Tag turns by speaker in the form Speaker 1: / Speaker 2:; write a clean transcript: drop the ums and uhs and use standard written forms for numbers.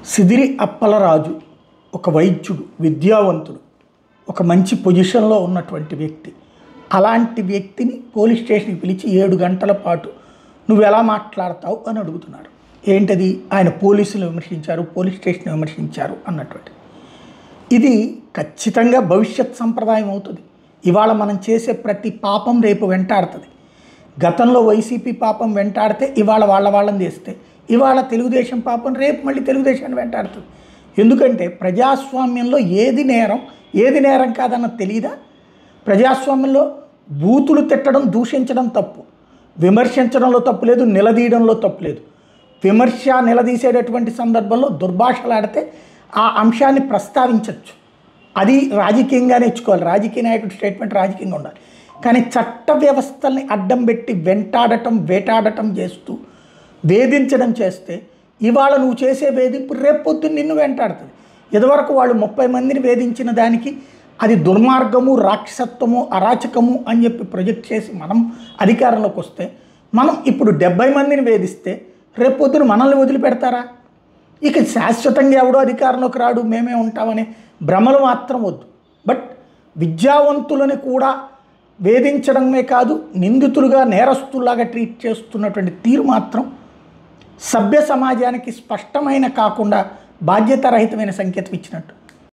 Speaker 1: సిదిరి అప్పలరాజు ఒక వైద్యుడు, విద్యావంతుడు, ఒక మంచి పొజిషన్లో ఉన్నటువంటి వ్యక్తి. అలాంటి వ్యక్తిని పోలీస్ స్టేషన్కి పిలిచి 7 గంటల పాటు నువ్వు ఎలా మాట్లాడతావు అని అడుగుతున్నారు. ఏంటది? ఆయన పోలీసులు విమర్శించారు, పోలీస్ స్టేషన్ విమర్శించారు అన్నటువంటి. ఇది ఖచ్చితంగా భవిష్యత్ సంప్రదాయం అవుతుంది. ఇవాళ మనం చేసే ప్రతి పాపం రేపు వెంటాడుతుంది. గతంలో వైసీపీ పాపం వెంటాడితే ఇవాళ వాళ్ళని చేస్తే, ఇవాళ తెలుగుదేశం పాపం రేపు మళ్ళీ తెలుగుదేశాన్ని వెంటాడుతుంది. ఎందుకంటే ప్రజాస్వామ్యంలో ఏది నేరం కాదన్నది తెలియదా? ప్రజాస్వామ్యంలో బూతులు తిట్టడం, దూషించడం తప్పు, విమర్శించడంలో తప్పు లేదు, నిలదీయడంలో తప్పు లేదు. విమర్శ నిలదీసేటటువంటి సందర్భంలో దుర్భాషలాడితే ఆ అంశాన్ని ప్రస్తావించవచ్చు, అది రాజకీయంగా నేర్చుకోవాలి. రాజకీయ నాయకుడి స్టేట్మెంట్ రాజకీయంగా ఉండాలి. కానీ చట్ట వ్యవస్థల్ని అడ్డం పెట్టి వెంటాడటం, వేటాడటం చేస్తూ వేధించడం చేస్తే ఇవాళ నువ్వు చేసే వేధింపు రేపొద్దున నిన్ను వెంటాడుతుంది. ఇదివరకు వాళ్ళు 30 మందిని వేధించిన దానికి అది దుర్మార్గము, రాక్షసత్వము, అరాచకము అని చెప్పి ప్రొజెక్ట్ చేసి మనం అధికారంలోకి వస్తే, మనం ఇప్పుడు 70 మందిని వేధిస్తే రేపొద్దున మనల్ని వదిలిపెడతారా? ఇక శాశ్వతంగా ఎవడో అధికారంలోకి రాడు, మేమే ఉంటామనే భ్రమలు మాత్రం వద్దు. బట్ విద్యావంతులని కూడా వేధించడమే కాదు, నిందితులుగా నేరస్తులాగా ట్రీట్ చేస్తున్నటువంటి తీరు మాత్రం సభ్య సమాజానికి స్పష్టమైన కాకుండా బాధ్యతారహితమైన సంకేతం ఇచ్చినట్టు.